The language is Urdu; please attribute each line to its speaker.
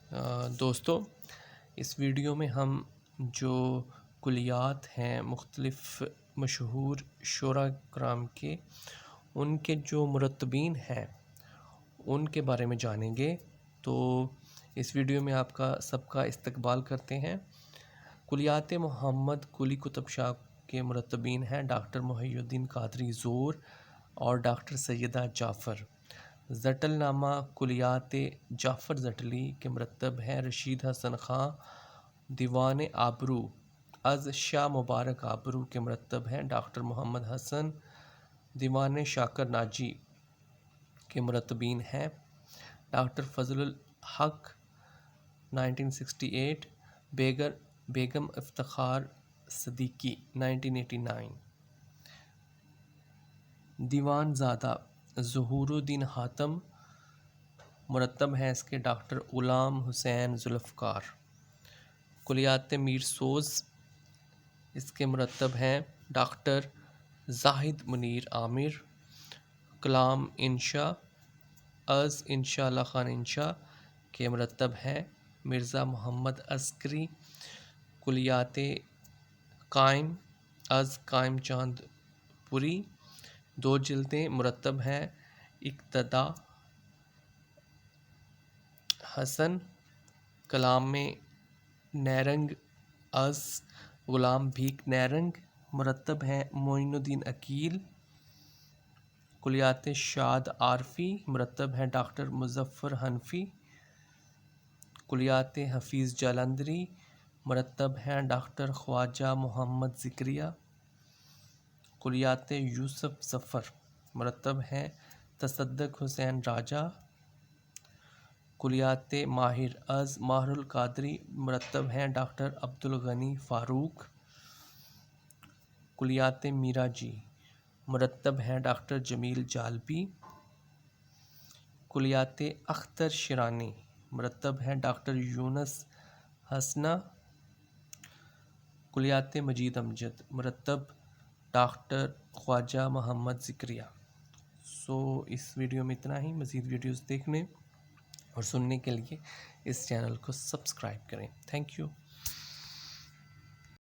Speaker 1: دوستو، اس ویڈیو میں ہم جو کلیات ہیں مختلف مشہور شعراء کرام کے، ان کے جو مرتبین ہیں ان کے بارے میں جانیں گے۔ تو اس ویڈیو میں آپ کا سب کا استقبال کرتے ہیں۔ کلیات محمد قلی قطب شاہ کے مرتبین ہیں ڈاکٹر محی الدین قادری زور اور ڈاکٹر سیدہ جعفر۔ زٹل نامہ کلیات جعفر زٹلی کے مرتب ہیں رشید حسن خاں۔ دیوان آبرو از شاہ مبارک آبرو کے مرتب ہیں ڈاکٹر محمد حسن۔ دیوان شاکر ناجی کے مرتبین ہیں ڈاکٹر فضل الحق 1968، بیگم افتخار صدیقی 1989۔ دیوان زادہ ظہور الدین حاتم مرتب ہیں اس کے ڈاکٹر غلام حسین ذوالفقار۔ کلیات میر سوز اس کے مرتب ہیں ڈاکٹر زاہد منیر عامر۔ کلام انشا از انشاء اللہ خان انشا کے مرتب ہیں مرزا محمد عسکری۔ کلیات قائم از قائم چاند پوری 2 جلدیں مرتب ہیں اقتدا حسن۔ کلام نیرنگ از غلام بھیک نیرنگ مرتب ہیں معین الدین عقیل۔ کلیات شاد عارفی مرتب ہیں ڈاکٹر مظفر حنفی۔ کلیات حفیظ جالندھری مرتب ہیں ڈاکٹر خواجہ محمد ذکریہ۔ کلیات یوسف ظفر مرتب ہیں تصدق حسین راجہ۔ کلیات ماہر از ماہر القادری مرتب ہیں ڈاکٹر عبدالغنی فاروق۔ کلیات میرا جی مرتب ہیں ڈاکٹر جمیل جالبی۔ کلیات اختر شیرانی مرتب ہیں ڈاکٹر یونس حسنہ۔ کلیات مجید امجد مرتب ڈاکٹر خواجہ محمد ذکریہ۔ اس ویڈیو میں اتنا ہی۔ مزید ویڈیوز دیکھنے اور سننے کے لیے اس چینل کو سبسکرائب کریں۔ Thank you.